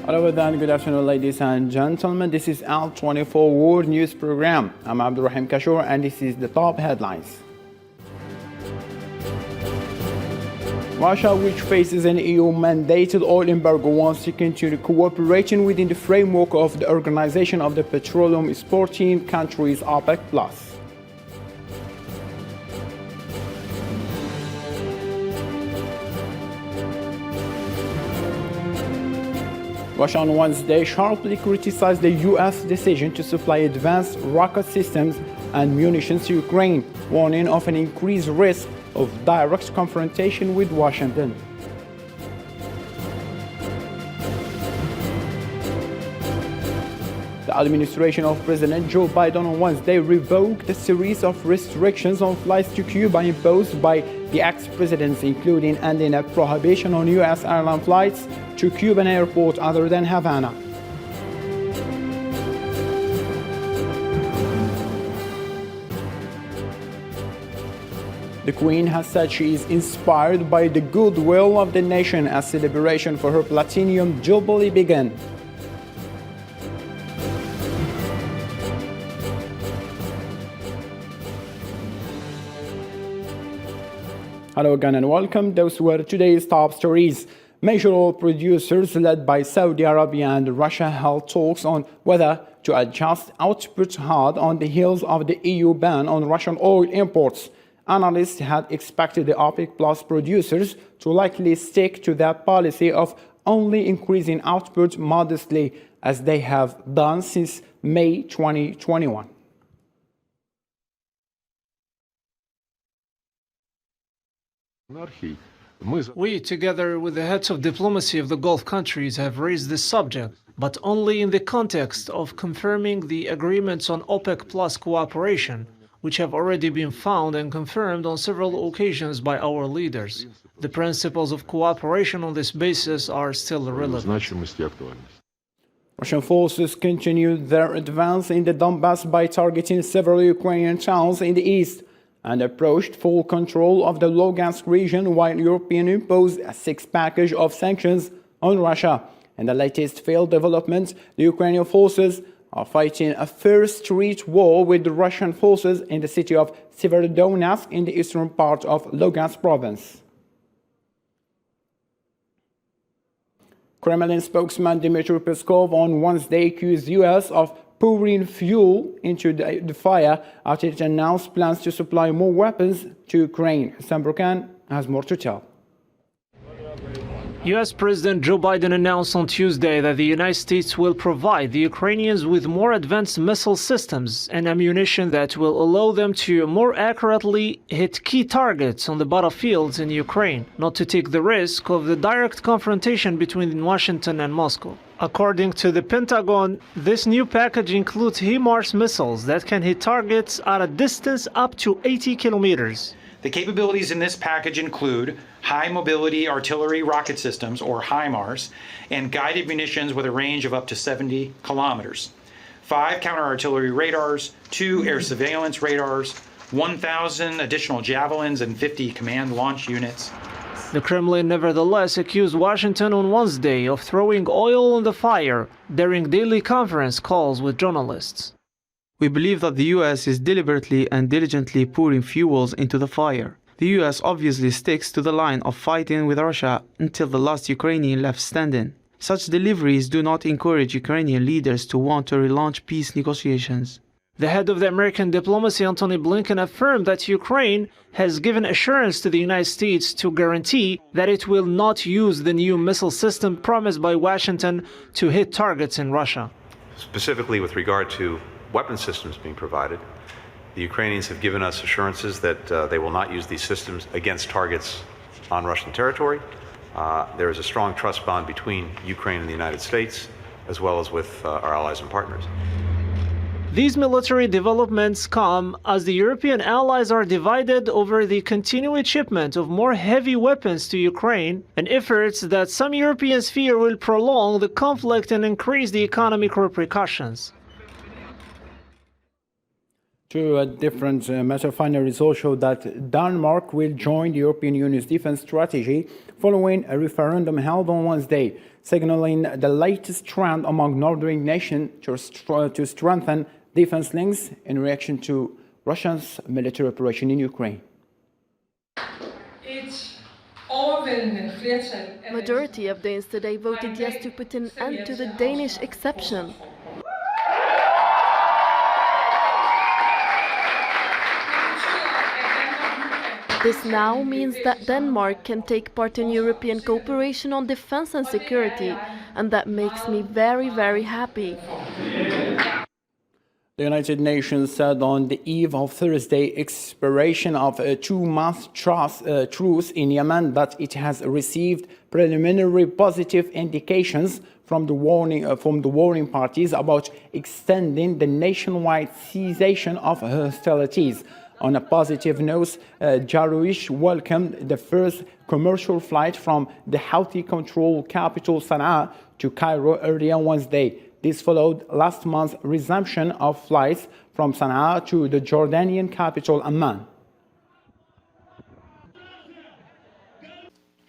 Hello then, good afternoon ladies and gentlemen. This is Al24 World News Program. I'm Abdurrahim Kashur and this is the top headlines. Russia, which faces an EU-mandated oil embargo, wants to continue cooperation within the framework of the Organization of the Petroleum Exporting Countries OPEC+. Russia on Wednesday sharply criticized the U.S. decision to supply advanced rocket systems and munitions to Ukraine, warning of an increased risk of direct confrontation with Washington. The administration of President Joe Biden on Wednesday revoked a series of restrictions on flights to Cuba imposed by the ex-presidency, including ending a prohibition on U.S. airline flights to Cuban airports other than Havana. The Queen has said she is inspired by the goodwill of the nation as celebration for her Platinum Jubilee began. Hello again and welcome. Those were today's top stories. Major oil producers led by Saudi Arabia and Russia held talks on whether to adjust output hard on the heels of the EU ban on Russian oil imports. Analysts had expected the OPEC Plus producers to likely stick to that policy of only increasing output modestly, as they have done since May 2021. We, together with the heads of diplomacy of the Gulf countries, have raised this subject, but only in the context of confirming the agreements on OPEC Plus cooperation, which have already been found and confirmed on several occasions by our leaders. The principles of cooperation on this basis are still relevant. Russian forces continued their advance in the Donbass by targeting several Ukrainian towns in the east and approached full control of the Lugansk region, while Europeans imposed a sixth package of sanctions on Russia. In the latest failed developments, the Ukrainian forces are fighting a first-street war with the Russian forces in the city of Severodonetsk in the eastern part of Lugansk province. Kremlin spokesman Dmitry Peskov on Wednesday accused the U.S. of pouring fuel into the fire after it announced plans to supply more weapons to Ukraine. Sam Burkan has more to tell. U.S. President Joe Biden announced on Tuesday that the United States will provide the Ukrainians with more advanced missile systems and ammunition that will allow them to more accurately hit key targets on the battlefields in Ukraine, not to take the risk of the direct confrontation between Washington and Moscow. According to the Pentagon, this new package includes HIMARS missiles that can hit targets at a distance up to 80 kilometers. The capabilities in this package include high mobility artillery rocket systems, or HIMARS, and guided munitions with a range of up to 70 kilometers. 5 counter-artillery radars, 2 air surveillance radars, 1,000 additional javelins, and 50 command launch units. The Kremlin nevertheless accused Washington on Wednesday of throwing oil on the fire during daily conference calls with journalists. We believe that the U.S. is deliberately and diligently pouring fuels into the fire. The U.S. obviously sticks to the line of fighting with Russia until the last Ukrainian left standing. Such deliveries do not encourage Ukrainian leaders to want to relaunch peace negotiations. The head of the American diplomacy, Antony Blinken, affirmed that Ukraine has given assurance to the United States to guarantee that it will not use the new missile system promised by Washington to hit targets in Russia. Specifically with regard to weapon systems being provided, the Ukrainians have given us assurances that they will not use these systems against targets on Russian territory. There is a strong trust bond between Ukraine and the United States, as well as with our allies and partners. These military developments come as the European allies are divided over the continued shipment of more heavy weapons to Ukraine, and efforts that some Europeans fear will prolong the conflict and increase the economic repercussions. To a different matter, final results show that Denmark will join the European Union's defense strategy following a referendum held on Wednesday, signaling the latest trend among northern nations to strengthen defense links in reaction to Russia's military operation in Ukraine. Majority of Danes today voted yes to put an end to the Danish exception. This now means that Denmark can take part in European cooperation on defense and security, and that makes me very, very happy. The United Nations said on the eve of Thursday expiration of a 2-month truce in Yemen that it has received preliminary positive indications from the warring parties about extending the nationwide cessation of hostilities. On a positive note, Jarouish welcomed the first commercial flight from the Houthi-controlled capital Sana'a to Cairo earlier Wednesday. This followed last month's resumption of flights from Sana'a to the Jordanian capital Amman.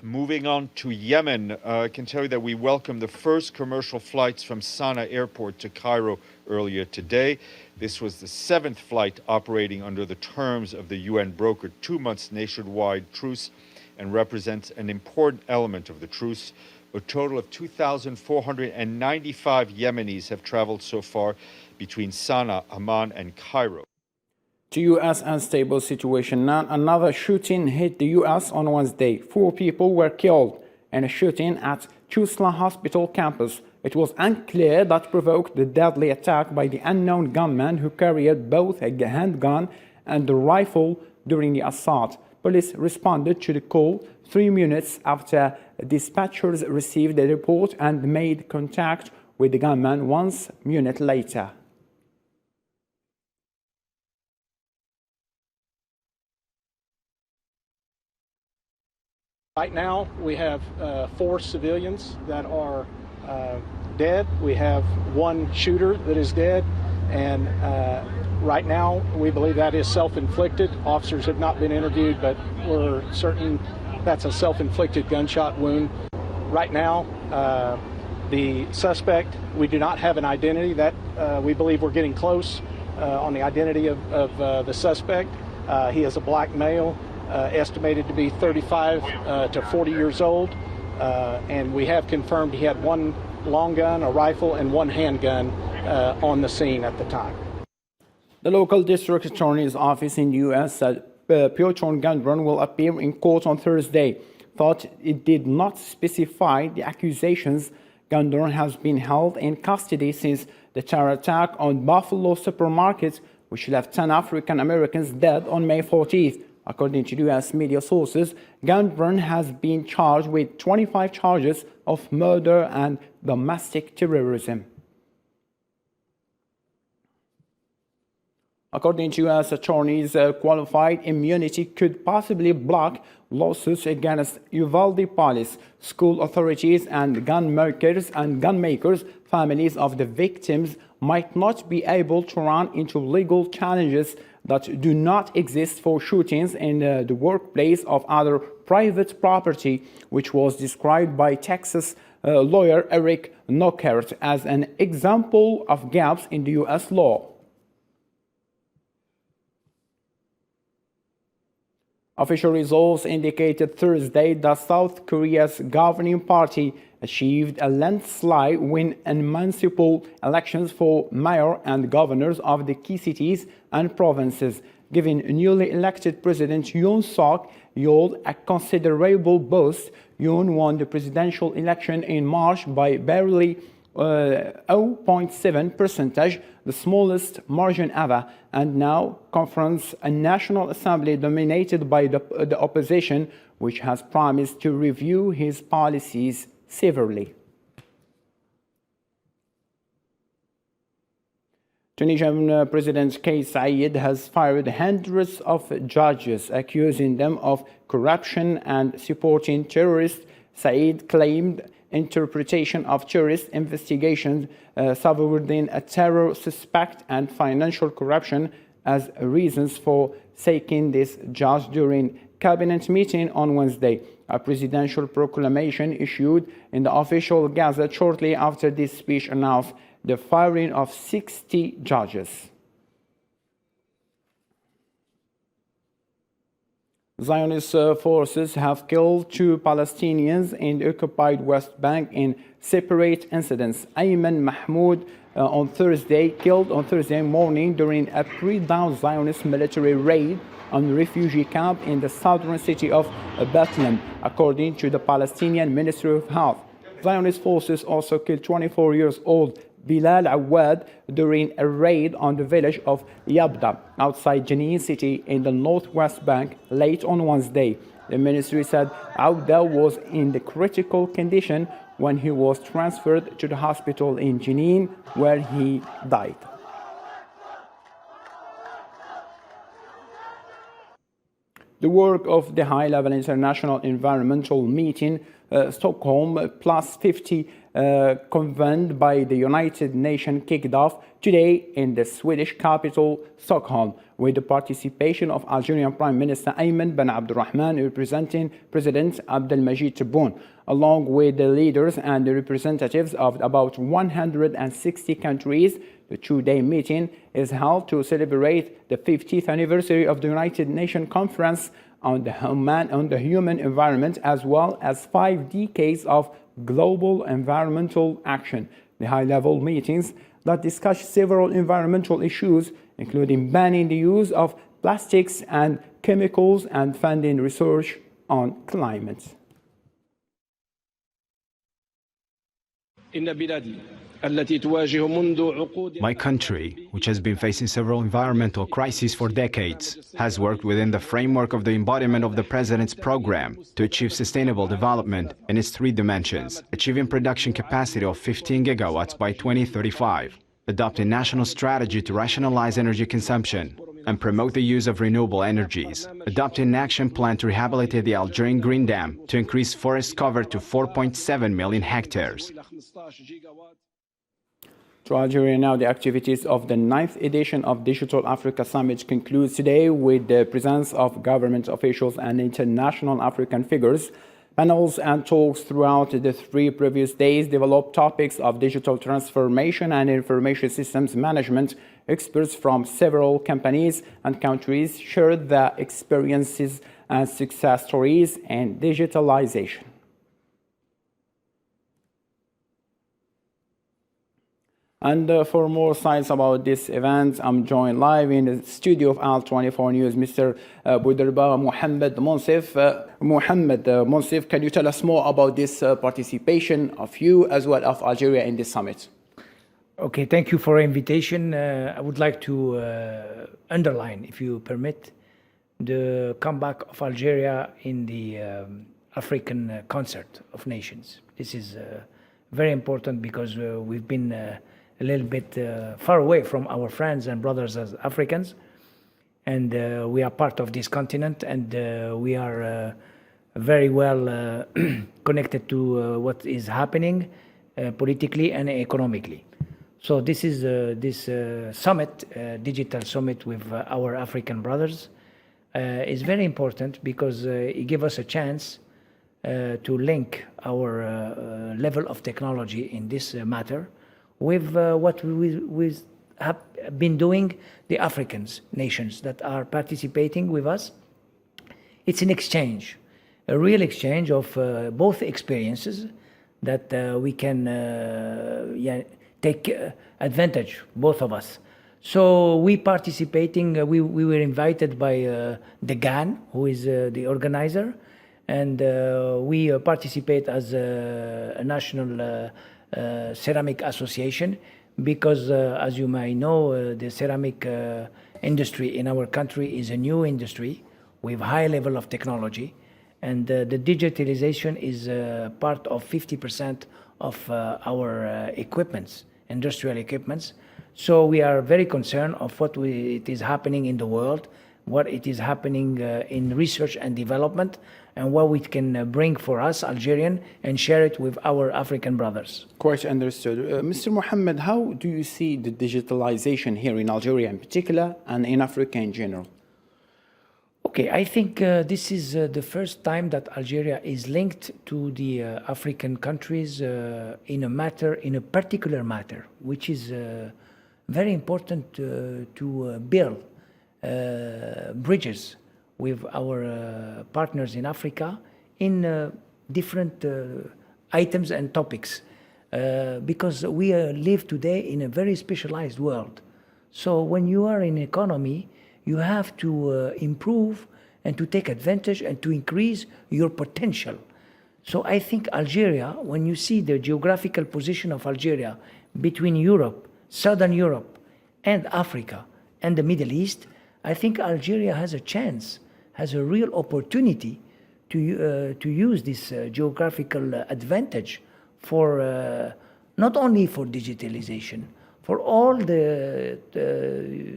Moving on to Yemen, I can tell you that we welcomed the first commercial flights from Sana'a airport to Cairo earlier today. This was the 7th flight operating under the terms of the UN-brokered 2-month nationwide truce and represents an important element of the truce. A total of 2,495 Yemenis have traveled so far between Sana'a, Amman, and Cairo. To U.S. unstable situation now, another shooting hit the U.S. on Wednesday. 4 people were killed in a shooting at Tulsa Hospital campus. It was unclear that provoked the deadly attack by the unknown gunman who carried both a handgun and a rifle during the assault. Police responded to the call 3 minutes after dispatchers received the report and made contact with the gunman 1 minute later. Right now, we have 4 civilians that are dead. We have 1 shooter that is dead, and right now we believe that is self-inflicted. Officers have not been interviewed, but we're certain that's a self-inflicted gunshot wound. Right now, the suspect, we do not have an identity. That we believe we're getting close on the identity of the suspect. He is a black male, estimated to be 35 to 40 years old, and we have confirmed he had 1 long gun, a rifle, and 1 handgun on the scene at the time. The local district attorney's office in the U.S. said Piotr Gundron will appear in court on Thursday. Thought it did not specify the accusations. Gundron has been held in custody since the terror attack on Buffalo supermarket, which left 10 African Americans dead on May 14th. According to U.S. media sources, Gundron has been charged with 25 charges of murder and domestic terrorism. According to U.S. attorneys, qualified immunity could possibly block lawsuits against Uvalde police, school authorities, and gunmakers. Families of the victims might not be able to run into legal challenges that do not exist for shootings in the workplace of other private property, which was described by Texas lawyer Eric Knockert as an example of gaps in the U.S. law. Official results indicated Thursday that South Korea's governing party achieved a landslide win in municipal elections for mayor and governors of the key cities and provinces, giving newly elected President Yoon Suk Yeol a considerable boost. Yoon won the presidential election in March by barely 0.7%, the smallest margin ever, and now confronts a National Assembly dominated by the opposition, which has promised to review his policies severely. Tunisian President Kais Saied has fired hundreds of judges, accusing them of corruption and supporting terrorists. Saied claimed interpretation of terrorist investigations, safeguarding a terror suspect and financial corruption as reasons for sacking this judge during cabinet meeting on Wednesday. A presidential proclamation issued in the official gazette shortly after this speech announced the firing of 60 judges. Zionist forces have killed 2 Palestinians in the occupied West Bank in separate incidents. Ayman Mahmoud killed on Thursday morning during a pre-dawn Zionist military raid on a refugee camp in the southern city of Bethlehem, according to the Palestinian Ministry of Health. Zionist forces also killed 24-year-old Bilal Awad during a raid on the village of Yabda outside Jenin city in the northwest bank late on Wednesday. The ministry said Awda was in the critical condition when he was transferred to the hospital in Jenin, where he died. The work of the high-level international environmental meeting, Stockholm Plus 50, convened by the United Nations, kicked off today in the Swedish capital, Stockholm, with the participation of Algerian Prime Minister Ayman Ben Abdulrahman, representing President Abdelmajid Tebboune, along with the leaders and the representatives of about 160 countries. The 2-day meeting is held to celebrate the 50th anniversary of the United Nations Conference on the Human Environment, as well as 5 decades of global environmental action. The high-level meetings that discuss several environmental issues, including banning the use of plastics and chemicals and funding research on climate. My country, which has been facing several environmental crises for decades, has worked within the framework of the embodiment of the President's program to achieve sustainable development in its 3 dimensions, achieving production capacity of 15 gigawatts by 2035, adopting national strategy to rationalize energy consumption, and promote the use of renewable energies, adopting an action plan to rehabilitate the Algerian Green Dam to increase forest cover to 4.7 million hectares. To Algeria now, the activities of the 9th edition of Digital Africa Summit concludes today with the presence of government officials and international African figures. Panels and talks throughout the 3 previous days developed topics of digital transformation and information systems management. Experts from several companies and countries shared their experiences and success stories in digitalization. And for more sites about this event, I'm joined live in the studio of Al24 News, Mr. Bouderba Mohamed Monsif. Mohamed Monsif, can you tell us more about this participation of you as well of Algeria in this summit? Okay, thank you for the invitation. I would like to underline, if you permit, the comeback of Algeria in the African Concert of Nations. This is very important because we've been a little bit far away from our friends and brothers as Africans, and we are part of this continent, and we are very well connected to what is happening politically and economically. So this is this summit, digital summit with our African brothers, is very important because it gives us a chance to link our level of technology in this matter with what we have been doing, the Africans, nations that are participating with us. It's an exchange, a real exchange of both experiences that we can take advantage, both of us. So we participating, we were invited by the GAN, who is the organizer, and we participate as a national ceramic association because, as you may know, the ceramic industry in our country is a new industry with high level of technology, and the digitalization is part of 50% of our equipments, industrial equipments. So we are very concerned of what it is happening in the world, what it is happening in research and development, and what we can bring for us, Algerian, and share it with our African brothers. Quite understood. Mr. Mohammed, how do you see the digitalization here in Algeria in particular and in Africa in general? Okay, I think this is the first time that Algeria is linked to the African countries in a particular matter, which is very important to build bridges with our partners in Africa in different items and topics, because we live today in a very specialized world. So when you are in economy, you have to improve and to take advantage and to increase your potential. So I think Algeria, when you see the geographical position of Algeria between Europe, Southern Europe, and Africa, and the Middle East, I think Algeria has a chance, has a real opportunity to use this geographical advantage for not only for digitalization, for all the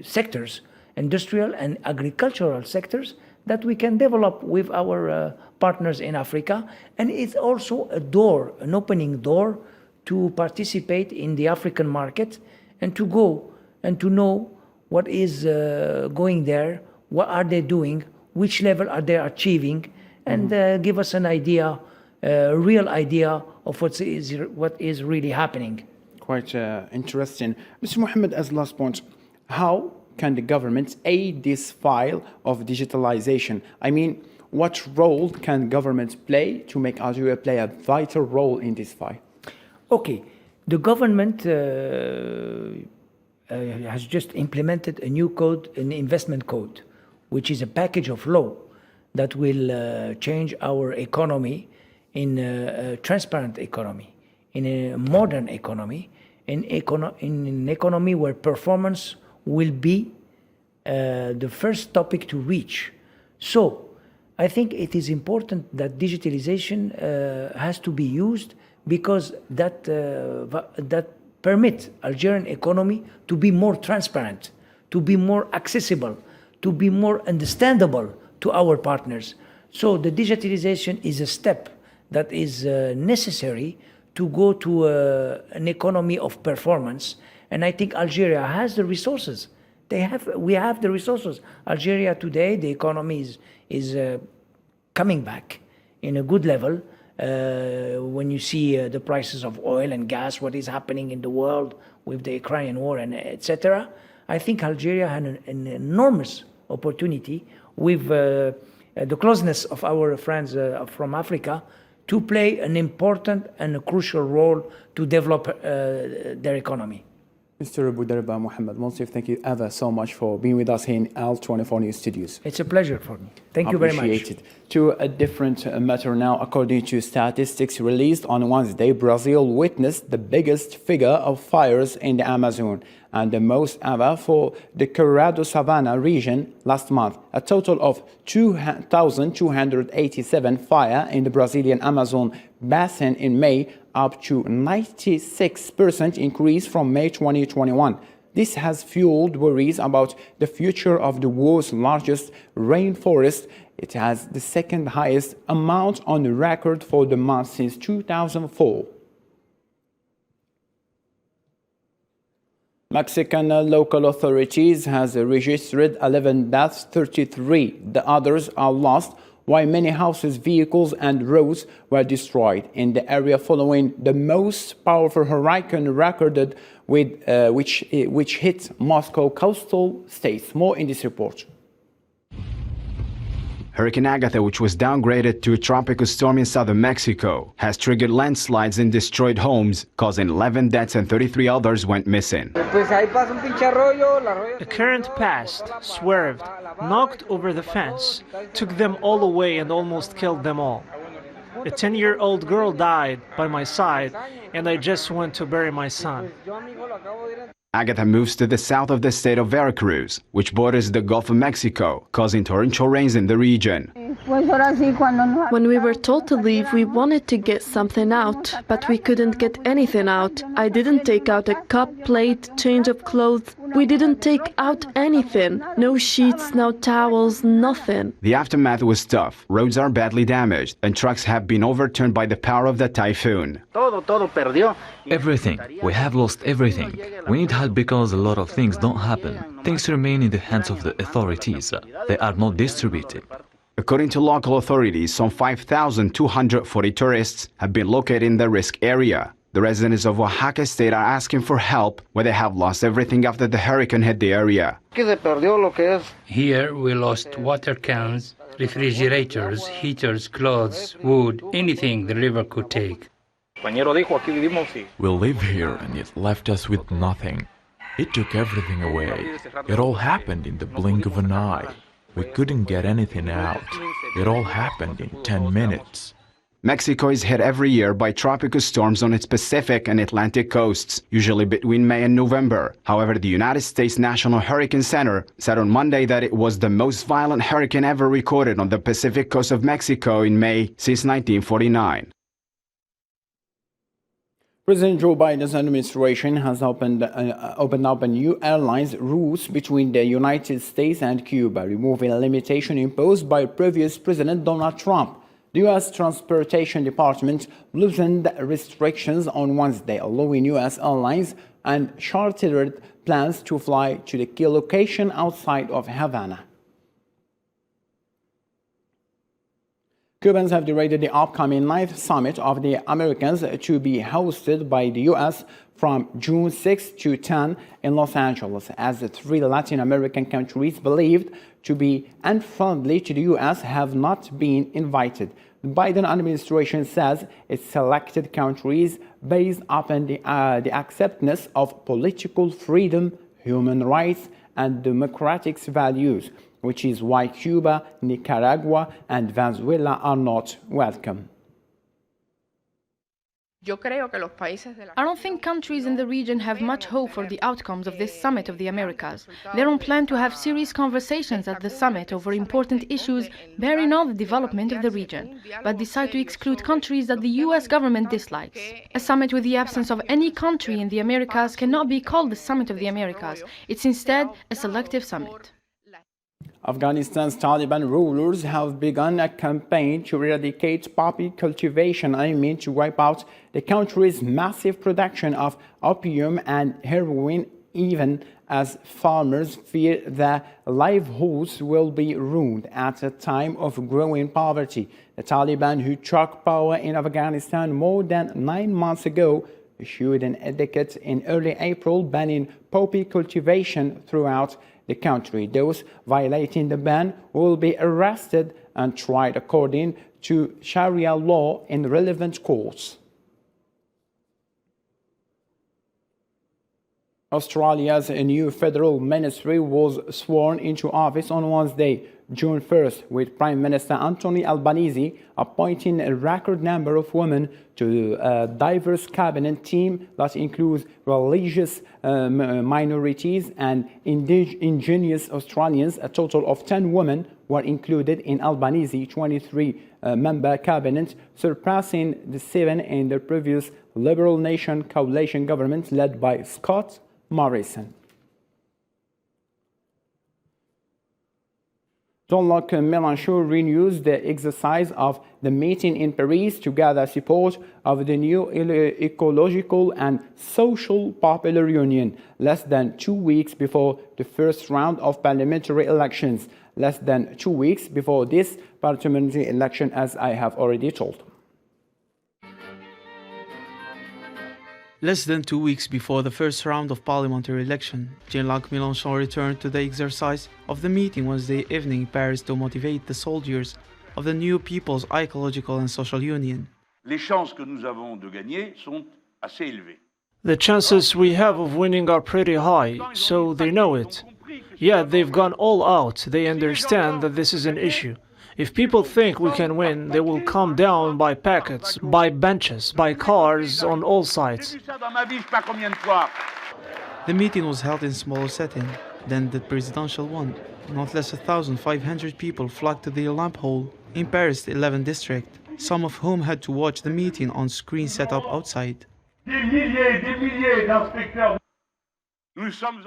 sectors, industrial and agricultural sectors, that we can develop with our partners in Africa. And it's also a door, an opening door to participate in the African market and to go and to know what is going there, what are they doing, which level are they achieving, and give us an idea, a real idea of what is really happening. Quite interesting. Mr. Mohammed, as last point, how can the government aid this file of digitalization? I mean, what role can government play to make Algeria play a vital role in this file? Okay, the government has just implemented a new code, an investment code, which is a package of law that will change our economy in a transparent economy, in a modern economy, in an economy where performance will be the first topic to reach. So I think it is important that digitalization has to be used, because that permits Algerian economy to be more transparent, to be more accessible, to be more understandable to our partners. So the digitalization is a step that is necessary to go to an economy of performance. And I think Algeria has the resources. We have the resources. Algeria today, the economy is coming back in a good level. When you see the prices of oil and gas, what is happening in the world with the Ukrainian war and etc., I think Algeria had an enormous opportunity with the closeness of our friends from Africa to play an important and a crucial role to develop their economy. Mr. Boudarba Mohammed Monsif, thank you ever so much for being with us here in L24 News Studios. It's a pleasure for me. Thank you very much. Appreciate it. To a different matter now, according to statistics released on Wednesday, Brazil witnessed the biggest figure of fires in the Amazon and the most ever for the Cerrado Savannah region last month. A total of 2,287 fires in the Brazilian Amazon basin in May, up to 96% increase from May 2021. This has fueled worries about the future of the world's largest rainforest. It has the second highest amount on record for the month since 2004. Mexican local authorities has registered 11 deaths, 33. The others are lost, while many houses, vehicles and roads were destroyed in the area following the most powerful hurricane recorded with which hit Moscow coastal states. More in this report. Hurricane Agatha, which was downgraded to a tropical storm in southern Mexico, has triggered landslides and destroyed homes, causing 11 deaths and 33 others went missing. A current passed, swerved, knocked over the fence, took them all away and almost killed them all. A 10-year-old girl died by my side, and I just went to bury my son. Agatha moves to the south of the state of Veracruz, which borders the Gulf of Mexico, causing torrential rains in the region. When we were told to leave, we wanted to get something out, but we couldn't get anything out. I didn't take out a cup, plate, change of clothes. We didn't take out anything. No sheets, no towels, nothing. The aftermath was tough. Roads are badly damaged, and trucks have been overturned by the power of the typhoon. Everything. We have lost everything. We need help because a lot of things don't happen. Things remain in the hands of the authorities. They are not distributed. According to local authorities, some 5,240 tourists have been located in the risk area. The residents of Oaxaca State are asking for help, where they have lost everything after the hurricane hit the area. Here we lost water cans, refrigerators, heaters, clothes, wood, anything the river could take. We live here and it left us with nothing. It took everything away. It all happened in the blink of an eye. We couldn't get anything out. It all happened in 10 minutes. Mexico is hit every year by tropical storms on its Pacific and Atlantic coasts, usually between May and November. However, the United States National Hurricane Center said on Monday that it was the most violent hurricane ever recorded on the Pacific coast of Mexico in May since 1949. President Joe Biden's administration has opened up a new airlines routes between the United States and Cuba, removing a limitation imposed by previous President Donald Trump. The U.S. Transportation Department loosened restrictions on Wednesday, allowing U.S. airlines and chartered plans to fly to the key location outside of Havana. Cubans have derided the upcoming 9th Summit of the Americans to be hosted by the U.S. from June 6 to 10 in Los Angeles, as the 3 Latin American countries believed to be unfriendly to the U.S. have not been invited. The Biden administration says it selected countries based upon the acceptance of political freedom, human rights, and democratic values, which is why Cuba, Nicaragua, and Venezuela are not welcome. I don't think countries in the region have much hope for the outcomes of this Summit of the Americas. They don't plan to have serious conversations at the summit over important issues bearing on the development of the region, but decide to exclude countries that the U.S. government dislikes. A summit with the absence of any country in the Americas cannot be called the Summit of the Americas. It's instead a selective summit. Afghanistan's Taliban rulers have begun a campaign to eradicate poppy cultivation, aiming to wipe out the country's massive production of opium and heroin, even as farmers fear their livelihoods will be ruined at a time of growing poverty. The Taliban, who took power in Afghanistan more than 9 months ago, issued an edict in early April banning poppy cultivation throughout the country. Those violating the ban will be arrested and tried according to Sharia law in relevant courts. Australia's new federal ministry was sworn into office on Wednesday, June 1st, with Prime Minister Anthony Albanese appointing a record number of women to a diverse cabinet team that includes religious minorities and indigenous Australians. A total of 10 women were included in Albanese's 23-member cabinet, surpassing the 7 in the previous Liberal Nation coalition government led by Scott Morrison. Jean-Luc Mélenchon renews the exercise of the meeting in Paris to gather support of the new ecological and social popular union, less than 2 weeks before the first round of parliamentary elections, less than 2 weeks before this parliamentary election, as I have already told. Less than 2 weeks before the first round of parliamentary election, Jean-Luc Mélenchon returned to the exercise of the meeting Wednesday evening in Paris to motivate the soldiers of the new People's Ecological and Social Union. The chances we have of winning are pretty high, so they know it. Yet they've gone all out. They understand that this is an issue. If people think we can win, they will come down by packets, by benches, by cars, on all sides. The meeting was held in smaller setting than the presidential one. Not less than 1,500 people flocked to the lamp hall in Paris' 11th district, some of whom had to watch the meeting on screen set up outside.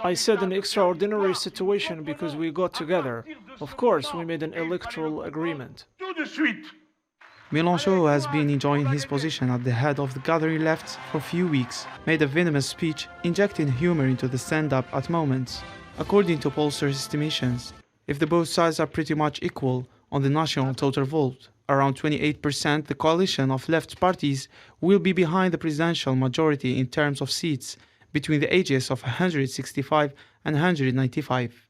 I said an extraordinary situation because we got together. Of course, we made an electoral agreement. Mélenchon, who has been enjoying his position at the head of the gathering left for a few weeks, made a venomous speech, injecting humor into the stand-up at moments. According to pollsters' estimations, if the both sides are pretty much equal on the national total vote, around 28%, the coalition of left parties will be behind the presidential majority in terms of seats, between the ages of 165 and 195.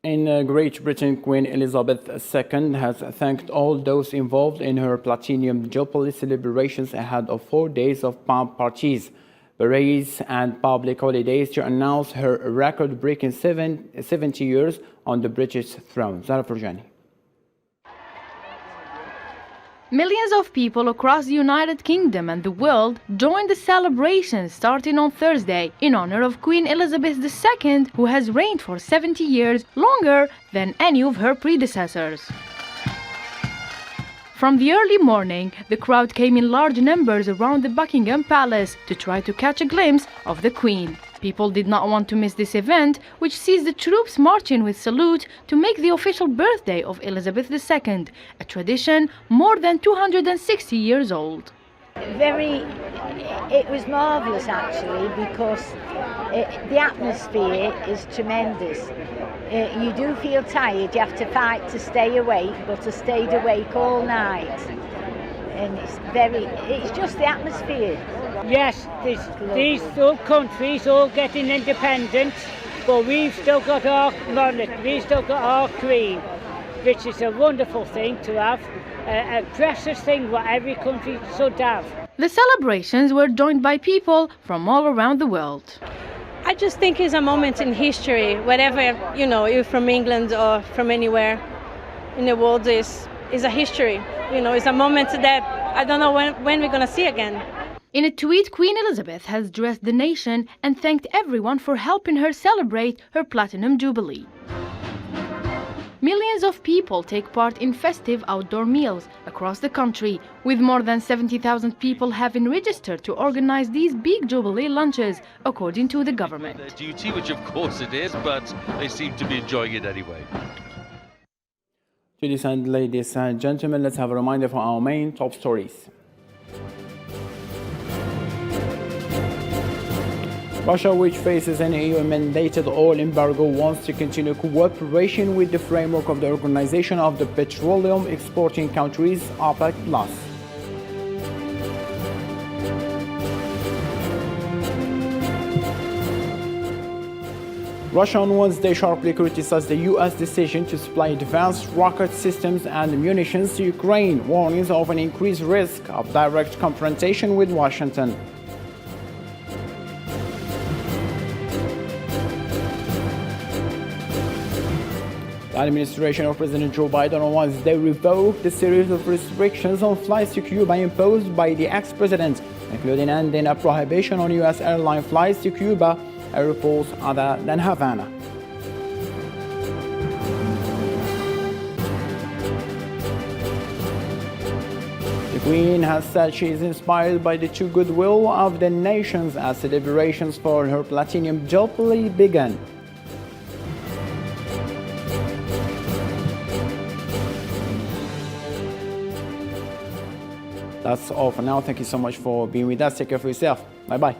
In Great Britain, Queen Elizabeth II has thanked all those involved in her Platinum Jubilee celebrations ahead of 4 days of pomp parties, parades and public holidays to announce her record-breaking 70 years on the British throne. Zara Forjani. Millions of people across the United Kingdom and the world joined the celebrations starting on Thursday in honor of Queen Elizabeth II, who has reigned for 70 years, longer than any of her predecessors. From the early morning, the crowd came in large numbers around the Buckingham Palace to try to catch a glimpse of the Queen. People did not want to miss this event, which sees the troops marching with salute to make the official birthday of Elizabeth II, a tradition more than 260 years old. It was marvellous actually, because the atmosphere is tremendous. You do feel tired, you have to fight to stay awake, but I stayed awake all night. And it's just the atmosphere. Yes, these countries all getting independence, but we've still got our monarch, we've still got our queen, which is a wonderful thing to have, a precious thing what every country should have. The celebrations were joined by people from all around the world. I just think it's a moment in history, whatever, you're from England or from anywhere in the world, is a history. It's a moment that I don't know when we're going to see again. In a tweet, Queen Elizabeth has addressed the nation and thanked everyone for helping her celebrate her Platinum Jubilee. Millions of people take part in festive outdoor meals across the country, with more than 70,000 people having registered to organize these big Jubilee lunches, according to the government. Their duty, which of course it is, but they seem to be enjoying it anyway. Ladies and gentlemen, let's have a reminder for our main top stories. Russia, which faces an EU-mandated oil embargo, wants to continue cooperation with the framework of the Organization of the Petroleum Exporting Countries, OPEC+. Russia on Wednesday sharply criticized the U.S. decision to supply advanced rocket systems and munitions to Ukraine, warnings of an increased risk of direct confrontation with Washington. The administration of President Joe Biden on Wednesday revoked a series of restrictions on flights to Cuba imposed by the ex-president, including ending a prohibition on U.S. airline flights to Cuba airports other than Havana. The Queen has said she is inspired by the true goodwill of the nations as celebrations for her Platinum Jubilee began. That's all for now. Thank you so much for being with us. Take care of yourself. Bye-bye.